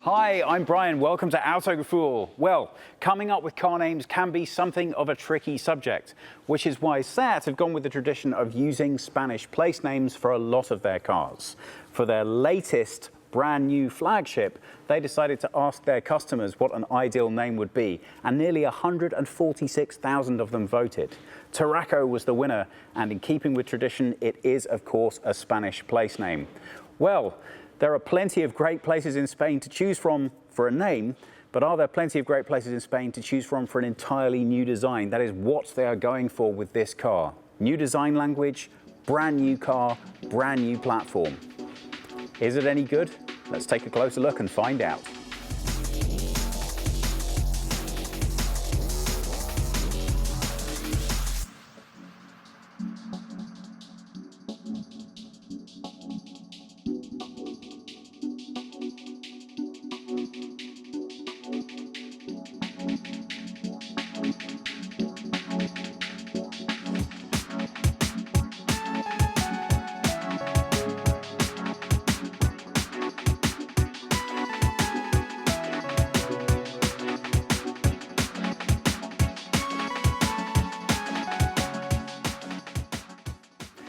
Hi, I'm Brian. Welcome to Autogefühl. Well, coming up with car names can be something of a tricky subject, which is why Seat have gone with the tradition of using Spanish place names for a lot of their cars. For their latest brand new flagship, they decided to ask their customers what an ideal name would be, and nearly 146,000 of them voted. Tarraco was the winner, and in keeping with tradition, it is, of course, a Spanish place name. Well, there are plenty of great places in Spain to choose from for a name, but are there plenty of great places in Spain to choose from for an entirely new design? That is what they are going for with this car. New design language, brand new car, brand new platform. Is it any good? Let's take a closer look and find out.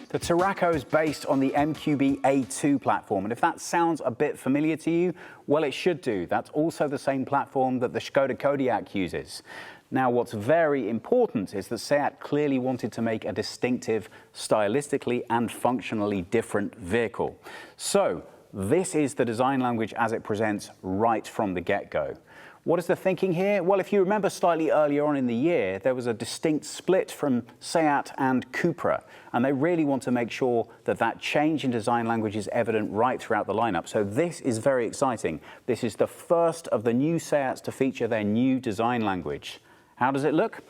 The Tarraco is based on the MQB A2 platform, and if that sounds a bit familiar to you, well, it should do. That's also the same platform that the Skoda Kodiaq uses. Now, what's very important is that Seat clearly wanted to make a distinctive, stylistically and functionally different vehicle. So, this is the design language as it presents right from the get-go. What is the thinking here? Well, if you remember slightly earlier on in the year, there was a distinct split from Seat and Cupra, and they really want to make sure that that change in design language is evident right throughout the lineup. So this is very exciting. This is the first of the new Seats to feature their new design language. How does it look?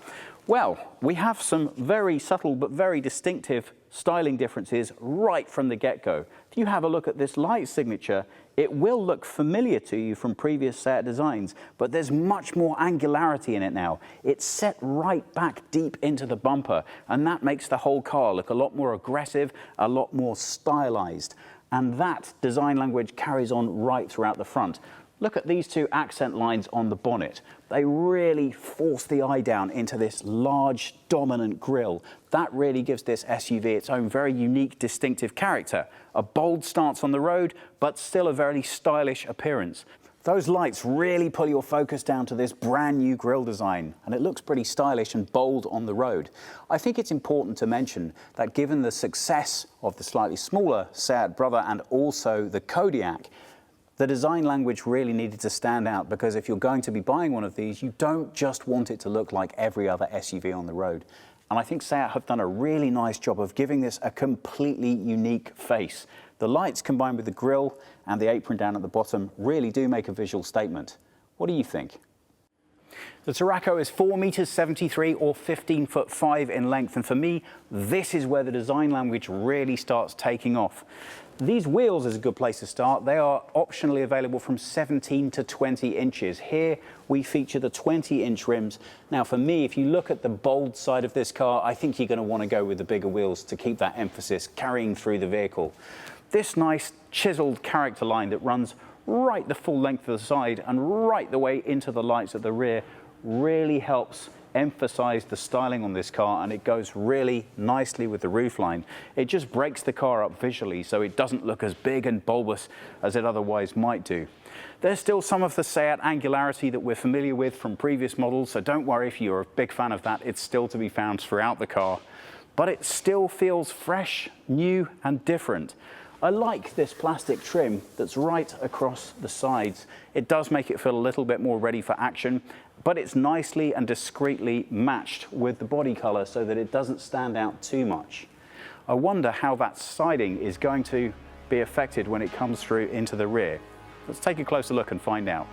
Well, we have some very subtle but very distinctive styling differences right from the get-go. If you have a look at this light signature, it will look familiar to you from previous Seat designs, but there's much more angularity in it now. It's set right back deep into the bumper, and that makes the whole car look a lot more aggressive, a lot more stylized. And that design language carries on right throughout the front. Look at these two accent lines on the bonnet. They really force the eye down into this large, dominant grille. That really gives this SUV its own very unique, distinctive character. A bold stance on the road, but still a very stylish appearance. Those lights really pull your focus down to this brand new grille design, and it looks pretty stylish and bold on the road. I think it's important to mention that given the success of the slightly smaller Seat brother and also the Kodiaq, the design language really needed to stand out, because if you're going to be buying one of these, you don't just want it to look like every other SUV on the road. And I think Seat have done a really nice job of giving this a completely unique face. The lights combined with the grille and the apron down at the bottom really do make a visual statement. What do you think? The Tarraco is 4.73 meters or 15'5" in length, and for me, this is where the design language really starts taking off. These wheels is a good place to start. They are optionally available from 17 to 20 inches. Here we feature the 20-inch rims. Now for me, if you look at the bold side of this car, I think you're going to want to go with the bigger wheels to keep that emphasis carrying through the vehicle. This nice chiseled character line that runs right the full length of the side and right the way into the lights at the rear really helps emphasize the styling on this car, and it goes really nicely with the roofline. It just breaks the car up visually so it doesn't look as big and bulbous as it otherwise might do. There's still some of the Seat angularity that we're familiar with from previous models, so don't worry if you're a big fan of that, it's still to be found throughout the car. But it still feels fresh, new and different. I like this plastic trim that's right across the sides. It does make it feel a little bit more ready for action, but it's nicely and discreetly matched with the body color so that it doesn't stand out too much. I wonder how that siding is going to be affected when it comes through into the rear. Let's take a closer look and find out.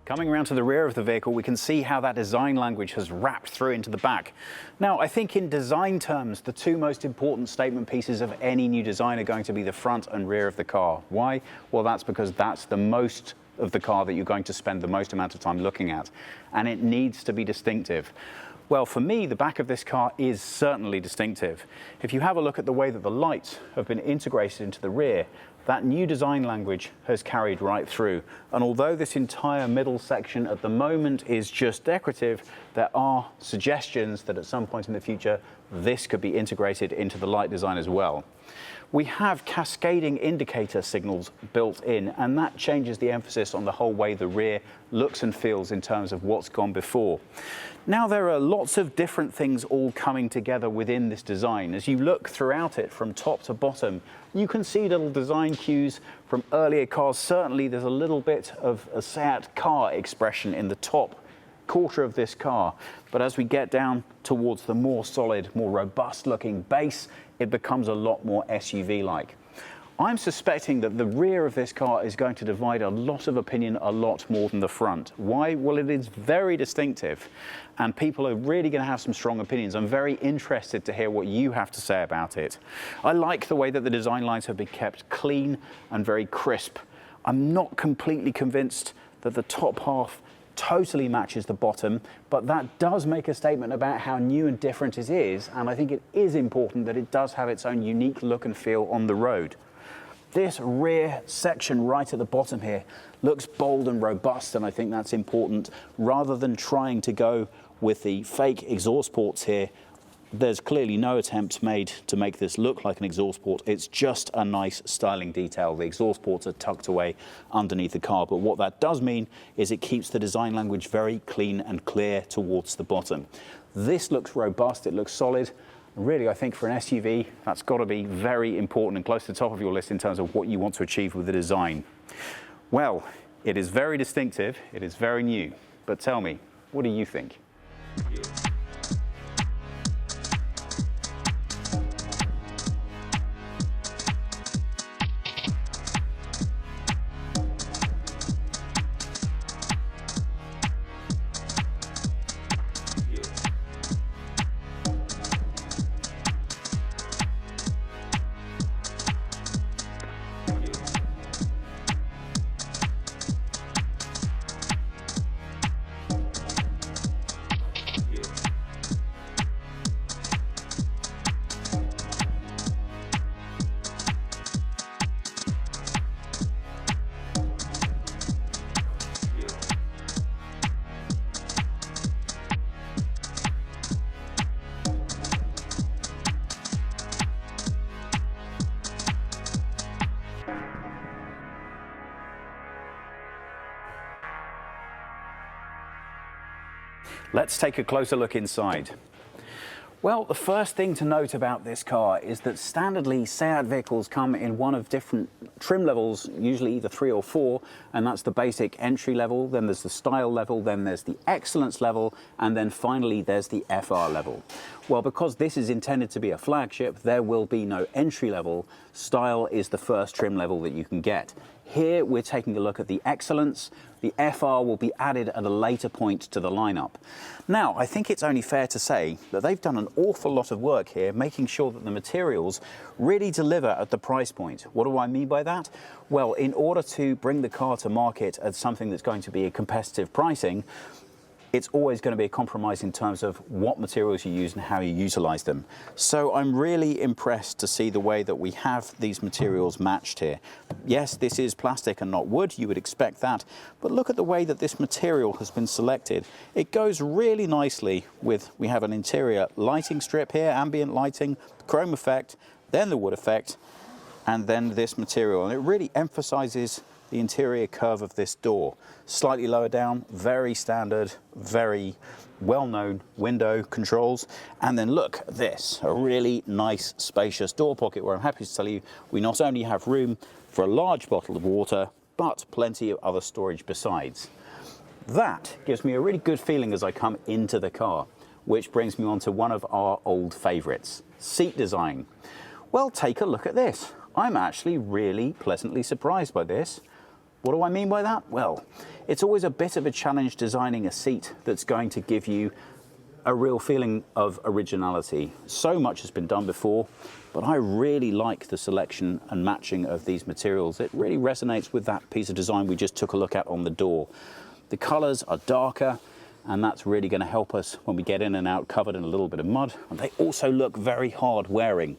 Coming around to the rear of the vehicle, we can see how that design language has wrapped through into the back. Now, I think in design terms, the two most important statement pieces of any new design are going to be the front and rear of the car. Why? Well, that's because that's the most of the car that you're going to spend the most amount of time looking at, and it needs to be distinctive. Well, for me, the back of this car is certainly distinctive. If you have a look at the way that the lights have been integrated into the rear, that new design language has carried right through. And although this entire middle section at the moment is just decorative, there are suggestions that at some point in the future, this could be integrated into the light design as well. We have cascading indicator signals built in, and that changes the emphasis on the whole way the rear looks and feels in terms of what's gone before. Now, there are lots of different things all coming together within this design. As you look throughout it from top to bottom, you can see little design cues from earlier cars. Certainly, there's a little bit of a Seat car expression in the top quarter of this car. But as we get down towards the more solid, more robust looking base, it becomes a lot more SUV-like. I'm suspecting that the rear of this car is going to divide a lot of opinion a lot more than the front. Why? Well, it is very distinctive, and people are really going to have some strong opinions. I'm very interested to hear what you have to say about it. I like the way that the design lines have been kept clean and very crisp. I'm not completely convinced that the top half totally matches the bottom, but that does make a statement about how new and different it is, and I think it is important that it does have its own unique look and feel on the road. This rear section right at the bottom here looks bold and robust, and I think that's important. Rather than trying to go with the fake exhaust ports here, there's clearly no attempt made to make this look like an exhaust port. It's just a nice styling detail. The exhaust ports are tucked away underneath the car, but what that does mean is it keeps the design language very clean and clear towards the bottom. This looks robust, it looks solid. Really, I think for an SUV, that's got to be very important and close to the top of your list in terms of what you want to achieve with the design. Well, it is very distinctive, it is very new, but tell me, what do you think? Let's take a closer look inside. Well, the first thing to note about this car is that standardly Seat vehicles come in one of different trim levels, usually either 3 or 4, and that's the basic entry level, then there's the style level, then there's the excellence level, and then finally there's the FR level. Well, because this is intended to be a flagship, there will be no entry level. Style is the first trim level that you can get. Here we're taking a look at the excellence. The FR will be added at a later point to the lineup. Now, I think it's only fair to say that they've done an awful lot of work here, making sure that the materials really deliver at the price point. What do I mean by that? Well, in order to bring the car to market at something that's going to be a competitive pricing, it's always going to be a compromise in terms of what materials you use and how you utilize them. So I'm really impressed to see the way that we have these materials matched here. Yes, this is plastic and not wood, you would expect that, but look at the way that this material has been selected. It goes really nicely with, we have an interior lighting strip here, ambient lighting, chrome effect, then the wood effect, and then this material. And it really emphasizes the interior curve of this door. Slightly lower down, very standard, very well-known window controls. And then look at this, a really nice spacious door pocket where I'm happy to tell you we not only have room for a large bottle of water, but plenty of other storage besides. That gives me a really good feeling as I come into the car, which brings me on to one of our old favorites, seat design. Well, take a look at this. I'm actually really pleasantly surprised by this. What do I mean by that? Well, it's always a bit of a challenge designing a seat that's going to give you a real feeling of originality. So much has been done before, but I really like the selection and matching of these materials. It really resonates with that piece of design we just took a look at on the door. The colors are darker, and that's really going to help us when we get in and out covered in a little bit of mud. And they also look very hard wearing.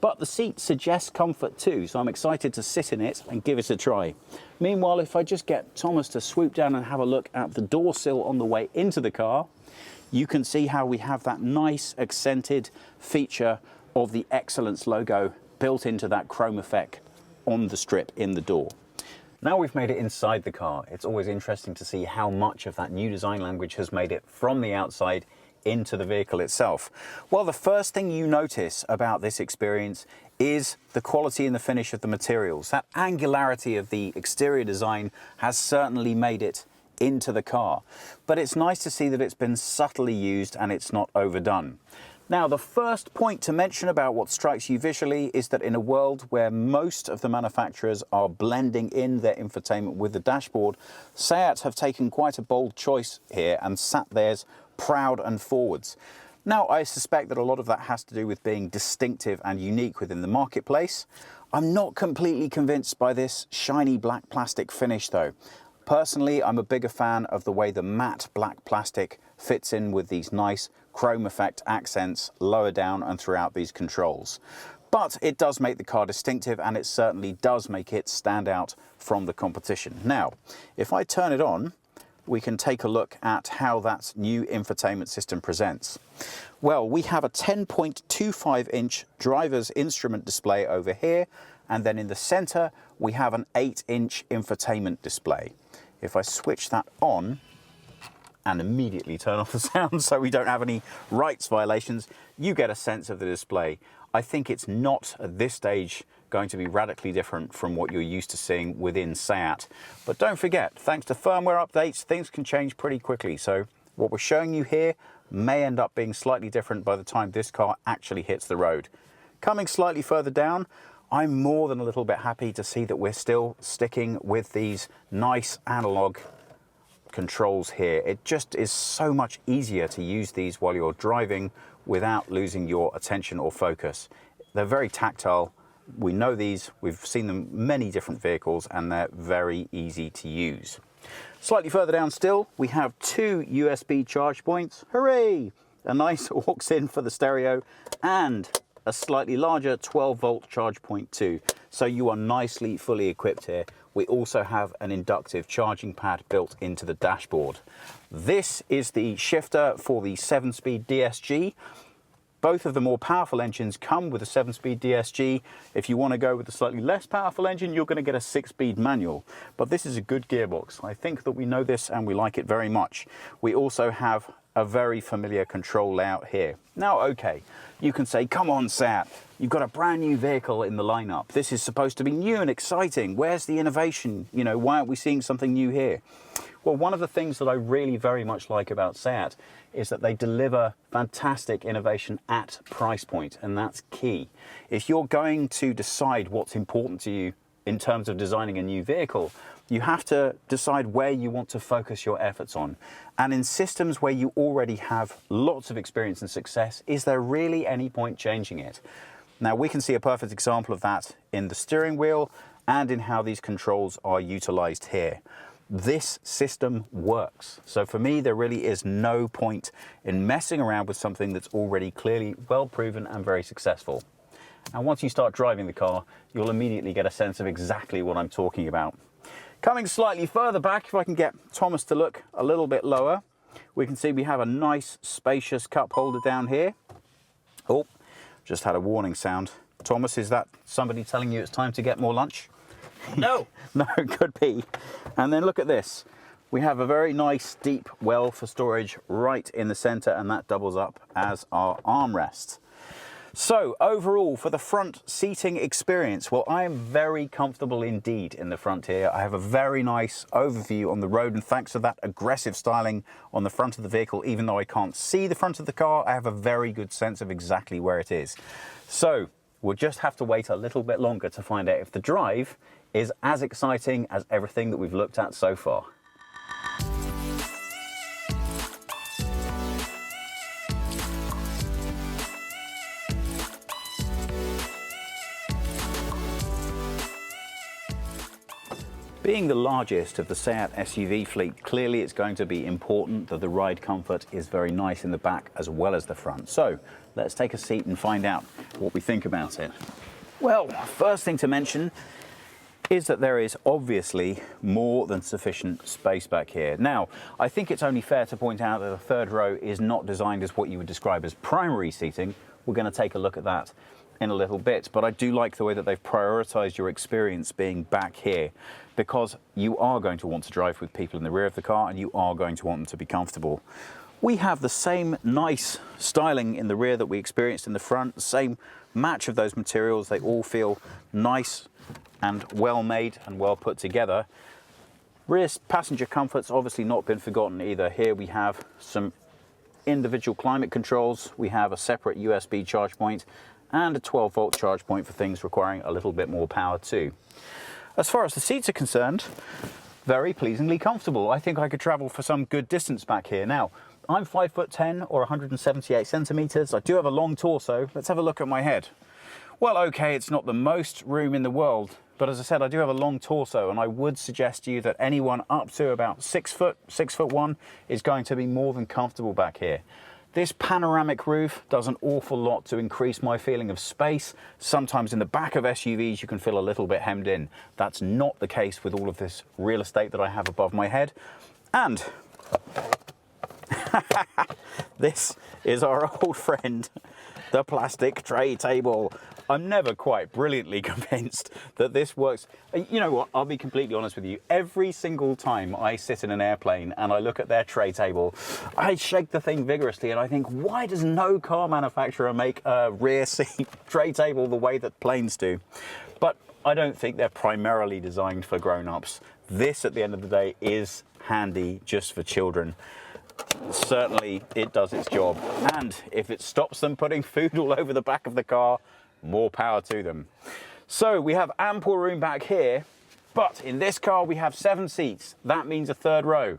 But the seat suggests comfort too, so I'm excited to sit in it and give it a try. Meanwhile, if I just get Thomas to swoop down and have a look at the door sill on the way into the car, you can see how we have that nice accented feature of the Excellence logo built into that chrome effect on the strip in the door. Now we've made it inside the car, it's always interesting to see how much of that new design language has made it from the outside into the vehicle itself. Well, the first thing you notice about this experience is the quality and the finish of the materials. That angularity of the exterior design has certainly made it into the car, but it's nice to see that it's been subtly used and it's not overdone. Now, the first point to mention about what strikes you visually is that in a world where most of the manufacturers are blending in their infotainment with the dashboard, Seat have taken quite a bold choice here and sat theirs proud and forwards. Now, I suspect that a lot of that has to do with being distinctive and unique within the marketplace. I'm not completely convinced by this shiny black plastic finish though. Personally, I'm a bigger fan of the way the matte black plastic fits in with these nice chrome effect accents lower down and throughout these controls. But it does make the car distinctive, and it certainly does make it stand out from the competition. Now, if I turn it on, we can take a look at how that new infotainment system presents. Well, we have a 10.25-inch driver's instrument display over here, and then in the center we have an 8-inch infotainment display. If I switch that on and immediately turn off the sound so we don't have any rights violations, you get a sense of the display. I think it's not at this stage going to be radically different from what you're used to seeing within Seat. But don't forget, thanks to firmware updates, things can change pretty quickly. So what we're showing you here may end up being slightly different by the time this car actually hits the road. Coming slightly further down, I'm more than a little bit happy to see that we're still sticking with these nice analog controls here. It just is so much easier to use these while you're driving without losing your attention or focus. They're very tactile. We know these, we've seen them many different vehicles, and they're very easy to use. Slightly further down still, we have 2 USB charge points. Hooray! A nice aux in for the stereo and a slightly larger 12-volt charge point too. So you are nicely fully equipped here. We also have an inductive charging pad built into the dashboard. This is the shifter for the 7-speed DSG. Both of the more powerful engines come with a 7-speed DSG. If you want to go with a slightly less powerful engine, you're going to get a 6-speed manual. But this is a good gearbox. I think that we know this and we like it very much. We also have a very familiar control layout here. Now, okay, you can say, come on, Seat, you've got a brand new vehicle in the lineup. This is supposed to be new and exciting. Where's the innovation? You know, why aren't we seeing something new here? Well, one of the things that I really very much like about Seat is that they deliver fantastic innovation at price point, and that's key. If you're going to decide what's important to you in terms of designing a new vehicle, you have to decide where you want to focus your efforts on. And in systems where you already have lots of experience and success, is there really any point changing it? Now, we can see a perfect example of that in the steering wheel and in how these controls are utilized here. This system works. So for me, there really is no point in messing around with something that's already clearly well proven and very successful. And once you start driving the car, you'll immediately get a sense of exactly what I'm talking about. Coming slightly further back, if I can get Thomas to look a little bit lower, we can see we have a nice spacious cup holder down here. Oh, just had a warning sound. Thomas, is that somebody telling you it's time to get more lunch? No. No, it could be. And then look at this. We have a very nice deep well for storage right in the center, and that doubles up as our armrest. So overall, for the front seating experience, well, I am very comfortable indeed in the front here. I have a very nice overview on the road, and thanks to that aggressive styling on the front of the vehicle, even though I can't see the front of the car, I have a very good sense of exactly where it is. So We'll just have to wait a little bit longer to find out if the drive is as exciting as everything that we've looked at so far. Being the largest of the Seat SUV fleet, clearly it's going to be important that the ride comfort is very nice in the back as well as the front. So let's take a seat and find out what we think about it. Well, first thing to mention is that there is obviously more than sufficient space back here. Now, I think it's only fair to point out that the third row is not designed as what you would describe as primary seating. We're going to take a look at that in a little bit, but I do like the way that they've prioritized your experience being back here, because you are going to want to drive with people in the rear of the car and you are going to want them to be comfortable. We have the same nice styling in the rear that we experienced in the front, the same match of those materials. They all feel nice and well made and well put together. Rear passenger comfort's obviously not been forgotten either. Here we have some individual climate controls. We have a separate USB charge point and a 12-volt charge point for things requiring a little bit more power too. As far as the seats are concerned, very pleasingly comfortable. I think I could travel for some good distance back here. Now, I'm 5'10" or 178 centimeters. I do have a long torso. Let's have a look at my head. Well, okay, it's not the most room in the world, but as I said, I do have a long torso, and I would suggest to you that anyone up to about 6 foot, 6'1" is going to be more than comfortable back here. This panoramic roof does an awful lot to increase my feeling of space. Sometimes in the back of SUVs you can feel a little bit hemmed in. That's not the case with all of this real estate that I have above my head. And this is our old friend, the plastic tray table. I'm never quite brilliantly convinced that this works. You know what, I'll be completely honest with you. Every single time I sit in an airplane and I look at their tray table, I shake the thing vigorously and I think, why does no car manufacturer make a rear seat tray table the way that planes do? But I don't think they're primarily designed for grown-ups. This, at the end of the day, is handy just for children. Certainly it does its job. And if it stops them putting food all over the back of the car, more power to them. So we have ample room back here, but in this car we have 7 seats. That means a third row.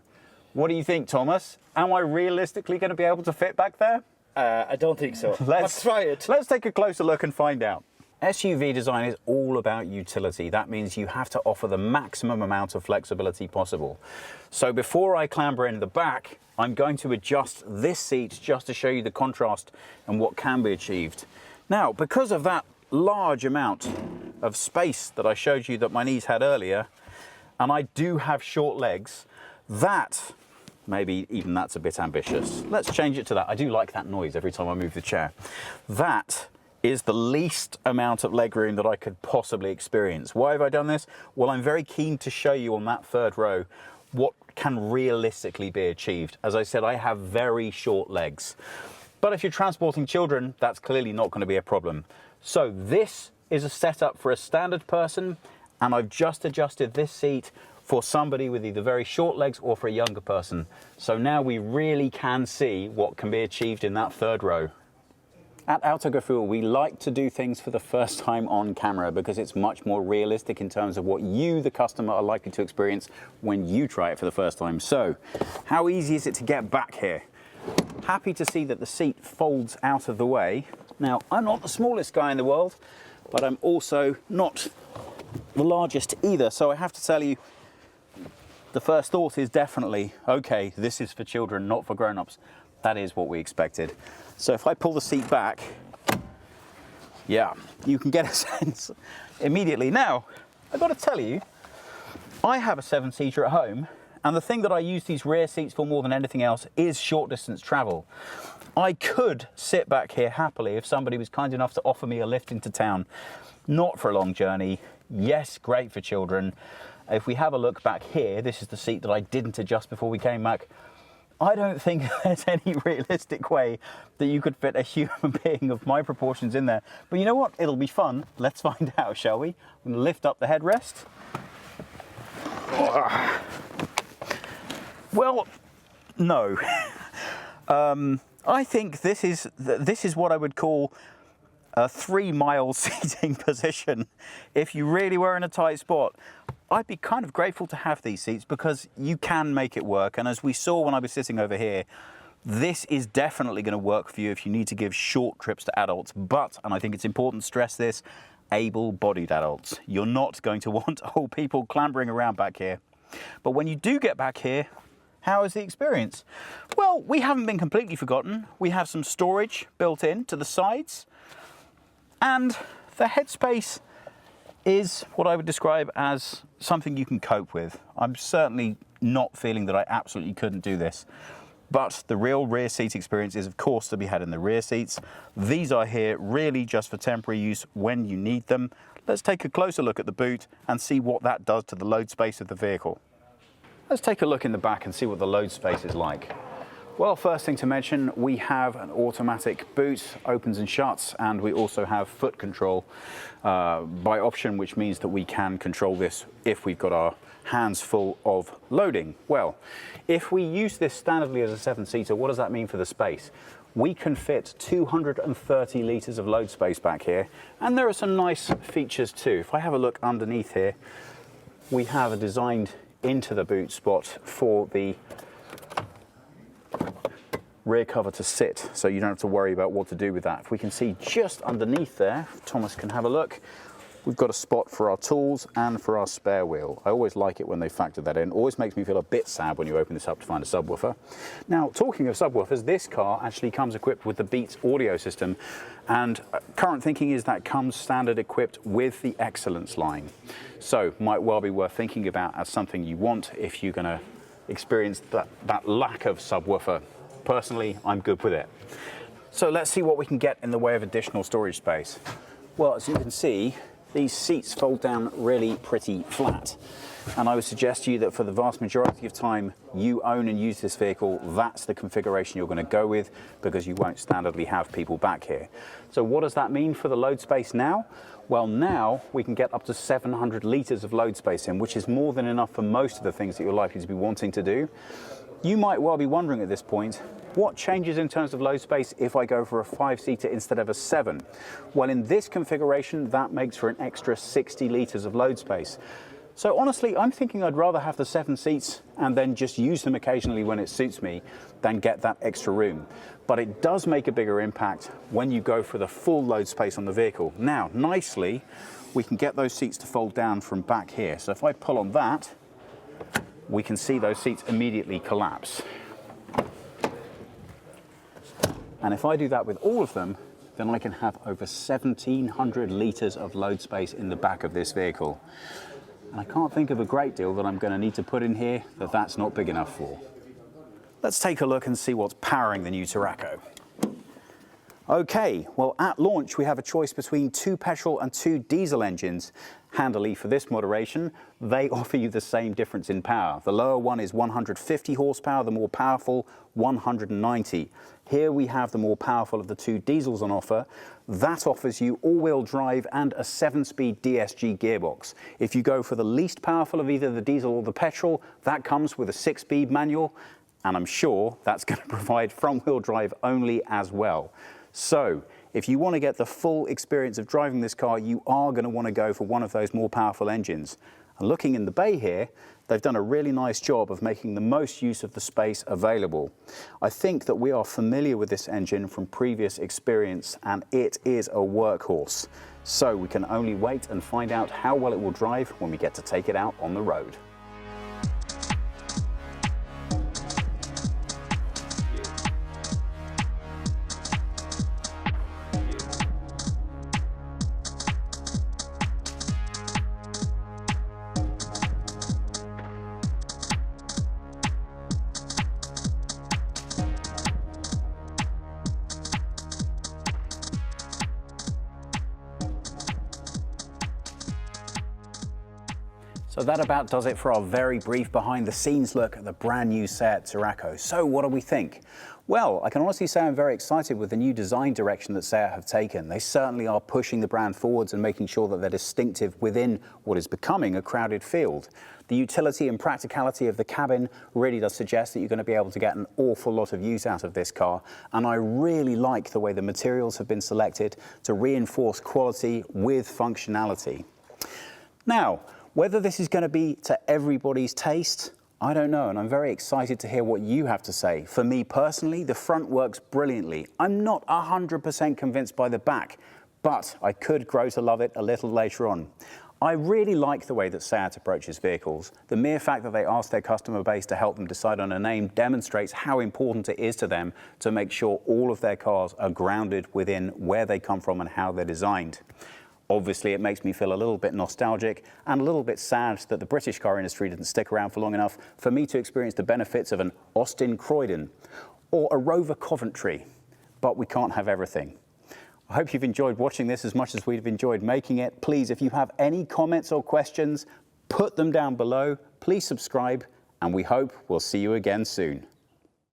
What do you think, Thomas? Am I realistically going to be able to fit back there? I don't think so. Let's try it. Let's take a closer look and find out. SUV design is all about utility. That means you have to offer the maximum amount of flexibility possible. So before I clamber into the back, I'm going to adjust this seat just to show you the contrast and what can be achieved. Now, because of that large amount of space that I showed you that my knees had earlier, and I do have short legs, that, maybe even that's a bit ambitious. Let's change it to that. I do like that noise every time I move the chair. That is the least amount of legroom that I could possibly experience. Why have I done this? Well, I'm very keen to show you on that third row what can realistically be achieved. As I said, I have very short legs. But if you're transporting children, that's clearly not going to be a problem. So this is a setup for a standard person, and I've just adjusted this seat for somebody with either very short legs or for a younger person. So now we really can see what can be achieved in that third row. At Autogefühl, we like to do things for the first time on camera because it's much more realistic in terms of what you, the customer, are likely to experience when you try it for the first time. So, how easy is it to get back here? Happy to see that the seat folds out of the way. Now, I'm not the smallest guy in the world, but I'm also not the largest either. So I have to tell you, the first thought is definitely, okay, this is for children, not for grown-ups. That is what we expected. So if I pull the seat back, yeah, you can get a sense immediately. Now, I've got to tell you, I have a 7-seater at home, and the thing that I use these rear seats for more than anything else is short distance travel. I could sit back here happily if somebody was kind enough to offer me a lift into town. Not for a long journey. Yes, great for children. If we have a look back here, this is the seat that I didn't adjust before we came back. I don't think there's any realistic way that you could fit a human being of my proportions in there. But you know what? It'll be fun. Let's find out, shall we? I'm going to lift up the headrest. Well, no. I think this is what I would call a 3-mile seating position if you really were in a tight spot. I'd be kind of grateful to have these seats because you can make it work. And as we saw when I was sitting over here, this is definitely going to work for you if you need to give short trips to adults. But, and I think it's important to stress this, able-bodied adults. You're not going to want old people clambering around back here. But when you do get back here, how is the experience? Well, we haven't been completely forgotten. We have some storage built in to the sides. And the headspace is what I would describe as something you can cope with. I'm certainly not feeling that I absolutely couldn't do this. But the real rear seat experience is, of course, to be had in the rear seats. These are here really just for temporary use when you need them. Let's take a closer look at the boot and see what that does to the load space of the vehicle. Let's take a look in the back and see what the load space is like. Well, first thing to mention, we have an automatic boot, opens and shuts, and we also have foot control by option, which means that we can control this if we've got our hands full of loading. Well, if we use this standardly as a 7-seater, what does that mean for the space? We can fit 230 litres of load space back here, and there are some nice features too. If I have a look underneath here, we have a designed into the boot spot for the rear cover to sit, so you don't have to worry about what to do with that. If we can see just underneath there, Thomas can have a look, we've got a spot for our tools and for our spare wheel. I always like it when they factor that in. Always makes me feel a bit sad when you open this up to find a subwoofer. Now, talking of subwoofers, this car actually comes equipped with the Beats audio system, and current thinking is that comes standard equipped with the Excellence line. So, might well be worth thinking about as something you want if you're going to experience that lack of subwoofer. Personally, I'm good with it. So let's see what we can get in the way of additional storage space. Well, as you can see, these seats fold down really pretty flat. And I would suggest to you that for the vast majority of time you own and use this vehicle, that's the configuration you're going to go with, because you won't standardly have people back here. So what does that mean for the load space now? Well, now we can get up to 700 litres of load space in, which is more than enough for most of the things that you're likely to be wanting to do. You might well be wondering at this point, what changes in terms of load space if I go for a 5-seater instead of a 7? Well, in this configuration, that makes for an extra 60 litres of load space. So honestly, I'm thinking I'd rather have the 7 seats and then just use them occasionally when it suits me than get that extra room. But it does make a bigger impact when you go for the full load space on the vehicle. Now, nicely, we can get those seats to fold down from back here. So if I pull on that, we can see those seats immediately collapse. And if I do that with all of them, then I can have over 1,700 litres of load space in the back of this vehicle. And I can't think of a great deal that I'm going to need to put in here that that's not big enough for. Let's take a look and see what's powering the new Tarraco. Okay, well, at launch we have a choice between 2 petrol and 2 diesel engines. Handily for this moderation, they offer you the same difference in power. The lower one is 150 horsepower, the more powerful 190. Here we have the more powerful of the 2 diesels on offer. That offers you all-wheel drive and a 7-speed DSG gearbox. If you go for the least powerful of either the diesel or the petrol, that comes with a 6-speed manual, and I'm sure that's going to provide front-wheel drive only as well. So, if you want to get the full experience of driving this car, you are going to want to go for one of those more powerful engines. And looking in the bay here, they've done a really nice job of making the most use of the space available. I think that we are familiar with this engine from previous experience, and it is a workhorse. So we can only wait and find out how well it will drive when we get to take it out on the road. So that about does it for our very brief behind the scenes look at the brand new Seat Tarraco. So what do we think? Well, I can honestly say I'm very excited with the new design direction that Seat have taken. They certainly are pushing the brand forwards and making sure that they're distinctive within what is becoming a crowded field. The utility and practicality of the cabin really does suggest that you're going to be able to get an awful lot of use out of this car, and I really like the way the materials have been selected to reinforce quality with functionality. Now, whether this is going to be to everybody's taste, I don't know, and I'm very excited to hear what you have to say. For me personally, the front works brilliantly. I'm not 100% convinced by the back, but I could grow to love it a little later on. I really like the way that Seat approaches vehicles. The mere fact that they ask their customer base to help them decide on a name demonstrates how important it is to them to make sure all of their cars are grounded within where they come from and how they're designed. Obviously, it makes me feel a little bit nostalgic and a little bit sad that the British car industry didn't stick around for long enough for me to experience the benefits of an Austin Croydon or a Rover Coventry. But we can't have everything. I hope you've enjoyed watching this as much as we've enjoyed making it. Please, if you have any comments or questions, put them down below. Please subscribe, and we hope we'll see you again soon.